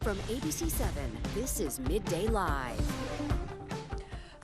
From ABC 7, this is Midday Live.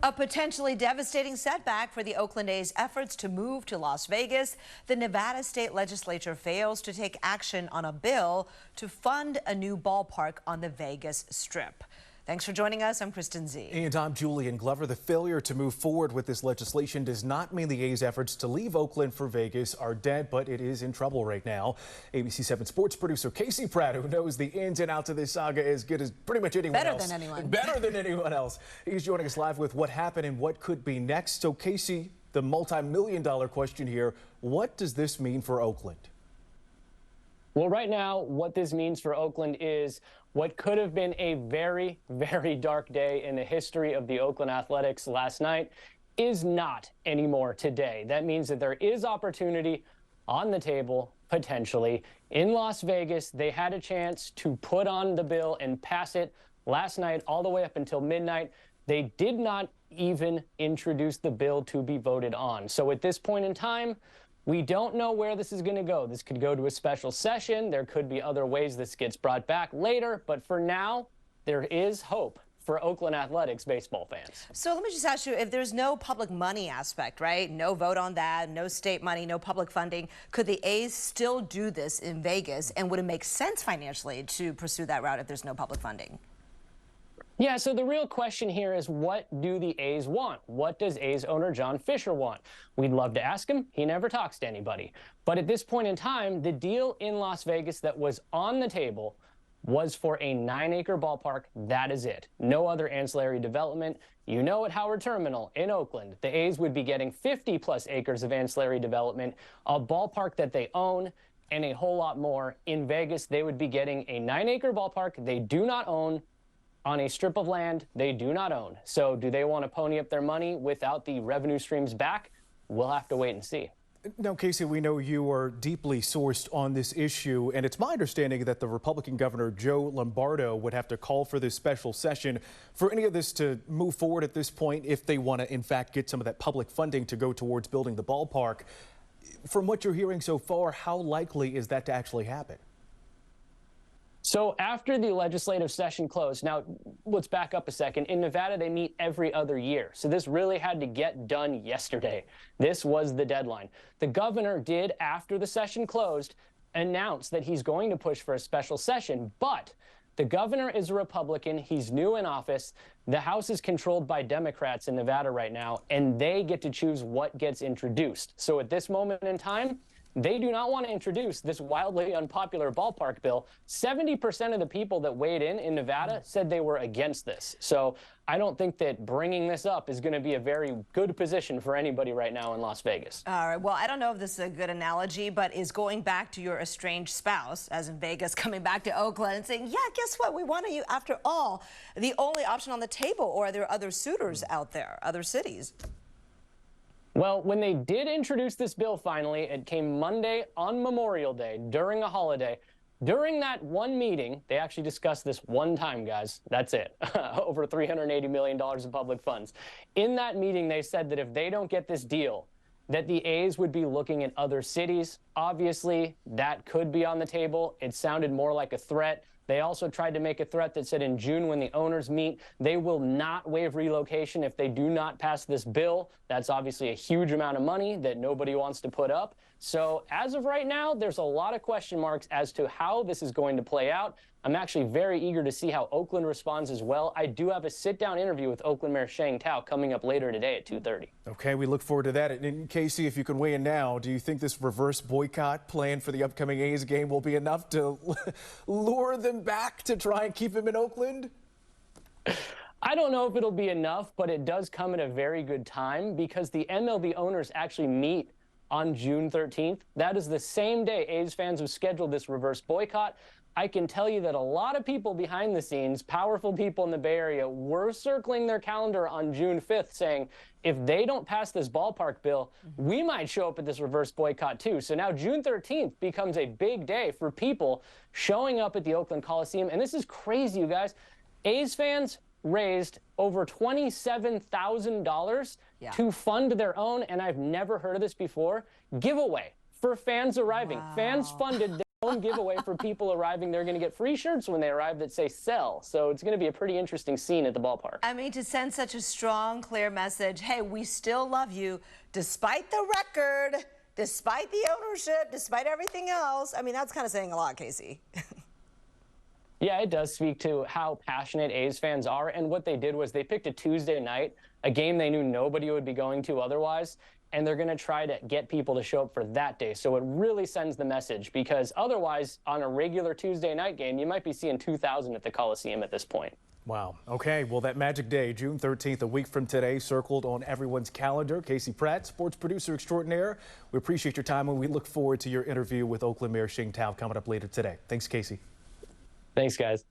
A potentially devastating setback for the Oakland A's efforts to move to Las Vegas. The Nevada state legislature fails to take action on a bill to fund a new ballpark on the Vegas Strip. Thanks for joining us. I'm Kristen Z. And I'm Julian Glover. The failure to move forward with this legislation does not mean the A's efforts to leave Oakland for Vegas are dead, but it is in trouble right now. ABC 7 sports producer Casey Pratt, who knows the ins and outs of this saga as good as pretty much anyone else. Better than anyone. Better than anyone else. He's joining us live with what happened and what could be next. So, Casey, the multi-million-dollar question here, what does this mean for Oakland? Well, right now, what this means for Oakland is what could have been a very, very dark day in the history of the Oakland Athletics last night is not anymore today. That means that there is opportunity on the table, potentially. In Las Vegas, they had a chance to put on the bill and pass it last night all the way up until midnight. They did not even introduce the bill to be voted on. So at this point in time, we don't know where this is going to go. This could go to a special session. There could be other ways this gets brought back later. But for now, there is hope for Oakland Athletics baseball fans. So let me just ask you, if there's no public money aspect, right? No vote on that, no state money, no public funding. Could the A's still do this in Vegas? And would it make sense financially to pursue that route if there's no public funding? Yeah, so the real question here is, what do the A's want? What does A's owner John Fisher want? We'd love to ask him. He never talks to anybody. But at this point in time, the deal in Las Vegas that was on the table was for a 9-acre ballpark. That is it. No other ancillary development. You know, at Howard Terminal in Oakland, the A's would be getting 50-plus acres of ancillary development, a ballpark that they own, and a whole lot more. In Vegas, they would be getting a 9-acre ballpark they do not own, on a strip of land they do not own. So do they want to pony up their money without the revenue streams back? We'll have to wait and see. Now, Casey, we know you are deeply sourced on this issue, and it's my understanding that the Republican governor, Joe Lombardo, would have to call for this special session for any of this to move forward at this point if they want to, in fact, get some of that public funding to go towards building the ballpark. From what you're hearing so far, how likely is that to actually happen? So after the legislative session closed, now let's back up a second. In Nevada, they meet every other year. So this really had to get done yesterday. This was the deadline. The governor did, after the session closed, announce that he's going to push for a special session. But the governor is a Republican. He's new in office. The House is controlled by Democrats in Nevada right now, and they get to choose what gets introduced. So at this moment in time, they do not want to introduce this wildly unpopular ballpark bill. 70% of the people that weighed in Nevada said they were against this. So I don't think that bringing this up is going to be a very good position for anybody right now in Las Vegas. All right. Well, I don't know if this is a good analogy, but is going back to your estranged spouse, as in Vegas, coming back to Oakland and saying, yeah, guess what? We wanted you, after all, the only option on the table, or are there other suitors out there, other cities? Well, when they did introduce this bill finally, it came Monday on Memorial Day during a holiday. During that one meeting, they actually discussed this one time, guys. That's it. Over $380 million of public funds. In that meeting, they said that if they don't get this deal, that the A's would be looking at other cities. Obviously, that could be on the table. It sounded more like a threat. They also tried to make a threat that said in June, when the owners meet, they will not waive relocation if they do not pass this bill. That's obviously a huge amount of money that nobody wants to put up. So as of right now, there's a lot of question marks as to how this is going to play out. I'm actually very eager to see how Oakland responds as well. I do have a sit-down interview with Oakland Mayor Sheng Tao coming up later today at 2:30. Okay, we look forward to that. And Casey, if you can weigh in now, do you think this reverse boycott plan for the upcoming A's game will be enough to lure them back to try and keep him in Oakland? I don't know if it'll be enough, but it does come at a very good time because the MLB owners actually meet on June 13th. That is the same day A's fans have scheduled this reverse boycott. I can tell you that a lot of people behind the scenes, powerful people in the Bay Area, were circling their calendar on June 5th saying, if they don't pass this ballpark bill, we might show up at this reverse boycott too. So now June 13th becomes a big day for people showing up at the Oakland Coliseum. And this is crazy, you guys. A's fans raised over $27,000 to fund their own, and I've never heard of this before, giveaway for fans arriving. Wow. Fans funded own giveaway for people arriving. They're going to get free shirts when they arrive that say sell. So it's going to be a pretty interesting scene at the ballpark. I mean, to send such a strong, clear message, hey, we still love you, despite the record, despite the ownership, despite everything else. I mean, that's kind of saying a lot, Casey. Yeah, it does speak to how passionate A's fans are. And what they did was they picked a Tuesday night, a game they knew nobody would be going to otherwise, and they're going to try to get people to show up for that day. So it really sends the message, because otherwise, on a regular Tuesday night game, you might be seeing 2,000 at the Coliseum at this point. Wow. Okay. Well, that magic day, June 13th, a week from today, circled on everyone's calendar. Casey Pratt, sports producer extraordinaire. We appreciate your time, and we look forward to your interview with Oakland Mayor Shing Tao coming up later today. Thanks, Casey. Thanks, guys.